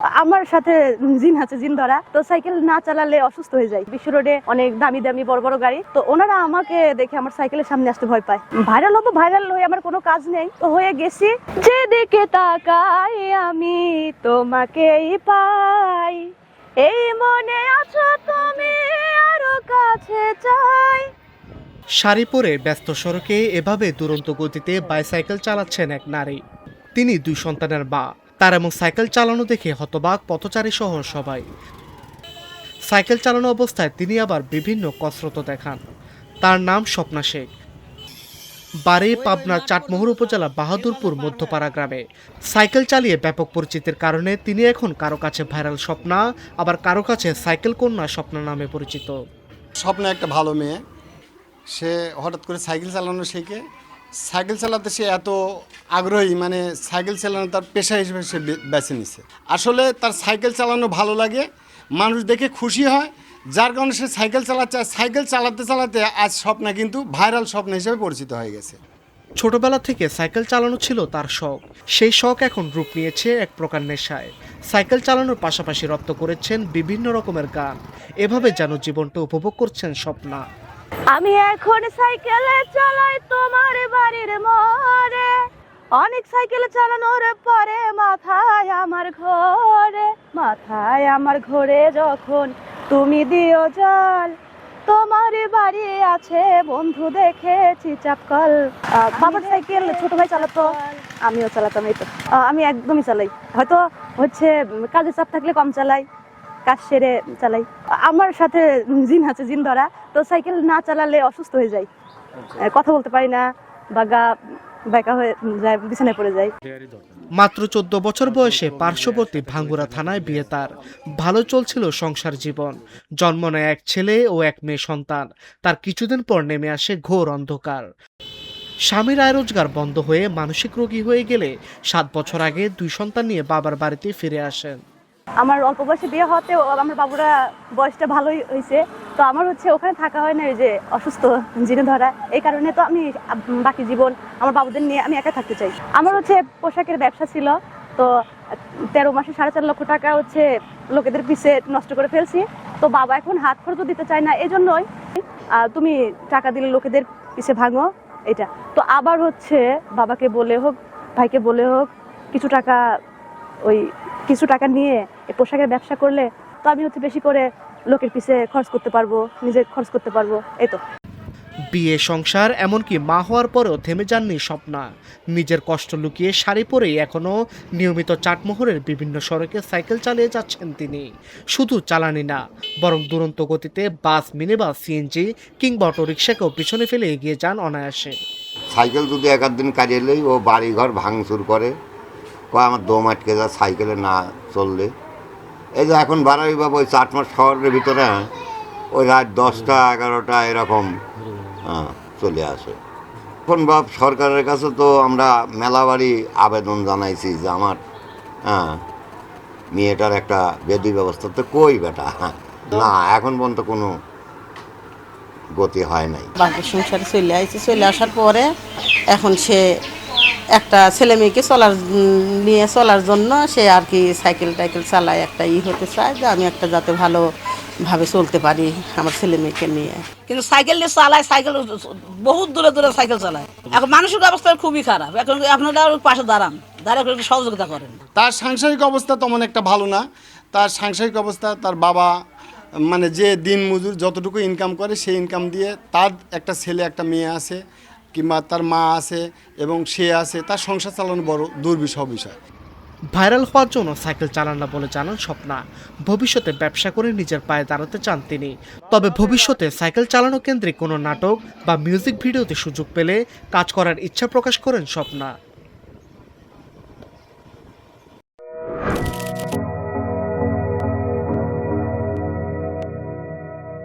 আমার সাথে জিন আছে, জিন ধরা। তো সাইকেল না চালালে অসুস্থ হয়ে যায়। বিশ্ব রোডে অনেক দামি দামি বড় বড় গাড়ি, তো ওনারা আমাকে দেখে আমার সাইকেলের সামনে আসতে ভয় পায়। ভাইরাল হবো, ভাইরাল হয়ে আমার কোনো কাজ নেই, তো হয়ে গেছি। যেদিকে তাকাই আমি তোমাকেই পাই, এই মনে আছো তুমি, আরো কাছে চাই। শাড়ি পরে ব্যস্ত সড়কে এভাবে দুরন্ত গতিতে বাইসাইকেল চালাচ্ছেন এক নারী। তিনি 2 সন্তানের মা। তার এমন সাইকেল চালানো দেখে হতবাক পথচারী সহ সবাই। সাইকেল চালানো অবস্থায় তিনি আবার বিভিন্ন কসরত দেখান। তার নাম স্বপ্না শেখ। বাড়ি পাবনার চাটমোহর উপজেলা বাহাদুরপুর মধ্যপাড়া গ্রামে। সাইকেল চালিয়ে ব্যাপক পরিচিতির কারণে তিনি এখন কারো কাছে ভাইরাল স্বপ্না, আবার কারো কাছে সাইকেল কন্যা স্বপ্না নামে পরিচিত। স্বপ্না একটা ভালো মেয়ে, সে হঠাৎ করে সাইকেল চালানো শেখে। সাইকেল চালাতে সে এত আগ্রহী, মানে সাইকেল চালানো তার পেশা হিসেবে সে বেছে নিছে। আসলে তার সাইকেল চালানো ভালো লাগে, মানুষ দেখে খুশি হয়, যার কারণে সে সাইকেল চালাচ্ছে। আর সাইকেল চালাতে চালাতে আজ স্বপ্না কিন্তু ভাইরাল স্বপ্না হিসেবে পরিচিত হয়ে গেছে। ছোটবেলা থেকে সাইকেল চালানো ছিল তার শখ। সেই শখ এখন রূপ নিয়েছে এক প্রকার নেশায়। সাইকেল চালানোর পাশাপাশি রপ্ত করেছেন বিভিন্ন রকমের গান। এভাবে যেন জীবনটা উপভোগ করছেন স্বপ্না। আমি এখন সাইকেলে চালাই তোমার বাড়ির মোড়ে, অনেক সাইকেল চালানোর পরে মাথায় আমার ঘরে যখন তুমি দিও জল, তোমার বাড়ি আছে বন্ধু দেখেছি চাপকল। বাবার সাইকেল ছোট ভাই চালাতো, আমিও চালাতাম। এই তো আমি একদমই চালাই, হয়তো হচ্ছে কাজের চাপ থাকলে কম চালাই, কাজ সেরে চালাই। আমার সাথে জিন আছে, জিন ধরা। তো সাইকেল না চালালে অসুস্থ হয়ে যায়, কথা বলতে পারি না, বা গা বেঁকা হয়ে যায়, বিছানায় পড়ে যায়। মাত্র 14 বছর বয়সে পার্শ্ববর্তী ভাঙ্গুরা থানায় বিয়ে তার। ভালো চলছিল সংসার জীবন। জন্ম নেয় এক ছেলে ও এক মেয়ে সন্তান। তার কিছুদিন পর নেমে আসে ঘোর অন্ধকার। স্বামীর আয় রোজগার বন্ধ হয়ে মানসিক রোগী হয়ে গেলে 7 বছর আগে 2 সন্তান নিয়ে বাবার বাড়িতে ফিরে আসেন। আমার অল্প বয়সে বিয়ে হতে আমার বাবুরা বয়সটা ভালোই হয়েছে, তো আমার হচ্ছে ওখানে থাকা হয় না, ওই যে অসুস্থ জিনে ধরা, এই কারণে তো আমি বাকি জীবন আমার বাবুদের নিয়ে আমি একা থাকতে চাই। আমার হচ্ছে পোশাকের ব্যবসা ছিল, তো 13 মাসে 4.5 লক্ষ টাকা হচ্ছে লোকেদের পিছে নষ্ট করে ফেলছি। তো বাবা এখন হাত খরচ দিতে চায় না, এই জন্যই তুমি টাকা দিলে লোকেদের পিছে ভাঙো এটা। তো আবার হচ্ছে বাবাকে বলে হোক, ভাইকে বলে হোক, কিছু টাকা নিয়ে এই পোশাকের ব্যবসা করলে তো আমি হচ্ছে বেশি করে লোকের পিছে খরচ করতে পারবো, নিজে খরচ করতে পারবো। এই তো বিয়ে, সংসার, এমনকি মা হওয়ার পরেও থেমে যাননি স্বপ্না। নিজের কষ্ট লুকিয়ে শাড়ি পরেই এখনও নিয়মিত চাটমোহরের বিভিন্ন সড়কে সাইকেল চালিয়ে যাচ্ছেন তিনি। শুধু চালানি না, বরং দুরন্ত গতিতে বাস, মিনিবাস, সিএনজি কিংবা অটোরিকশাকেও পিছনে ফেলে এগিয়ে যান অনায়াসে। সাইকেল যদি 1 দিন কাজে এলেই ও বাড়িঘর ভাঙচুর করে, আমার দম আটকে যায় সাইকেলে না চললে। এই যে এখন বাড়াই বাবু ওই চাটমোহর শহরের ভিতরে ওই রাত 10টা 11টা এরকম চলে আসে। এখন বাপ সরকারের কাছে তো আমরা মেলাবাড়ি আবেদন জানাইছি যে আমার মেয়েটার একটা বেদি ব্যবস্থা, তো কই বেটা না, এখন পর্যন্ত কোনো গতি হয় নাই। বাকি সংসারে চলে আসার পরে এখন সে একটা ছেলে মেয়েকে নিয়ে চলার জন্য সে আর কি সাইকেল টাইকেল চালায়, একটা হতে চায় যে আমি একটা যাতে ভালোভাবে চলতে পারি আমার ছেলে মেয়েকে নিয়ে। কিন্তু সাইকেল নিয়ে চালায়, সাইকেল বহুত দূরে দূরে সাইকেল চালায়। এখন মানসিক অবস্থা খুবই খারাপ। এখন আপনারা পাশে দাঁড়ায় একটু সহযোগিতা করেন। তার সাংসারিক অবস্থা তেমন একটা ভালো না। তার সাংসারিক অবস্থা, তার বাবা মানে যে দিন মজুর যতটুকু ইনকাম করে সেই ইনকাম দিয়ে তার একটা ছেলে একটা মেয়ে আছে, কিংবা তার মা আছে এবং সে আছে, তার সংসার চালানো বড় দুর্বিষহ বিষয়। ভাইরাল হওয়ার জন্য সাইকেল চালান না বলে জানান স্বপ্না। ভবিষ্যতে ব্যবসা করে নিজের পায়ে দাঁড়াতে চান তিনি। তবে ভবিষ্যতে সাইকেল চালানো কেন্দ্রিক কোনো নাটক বা মিউজিক ভিডিওতে সুযোগ পেলে কাজ করার ইচ্ছা প্রকাশ করেন স্বপ্না।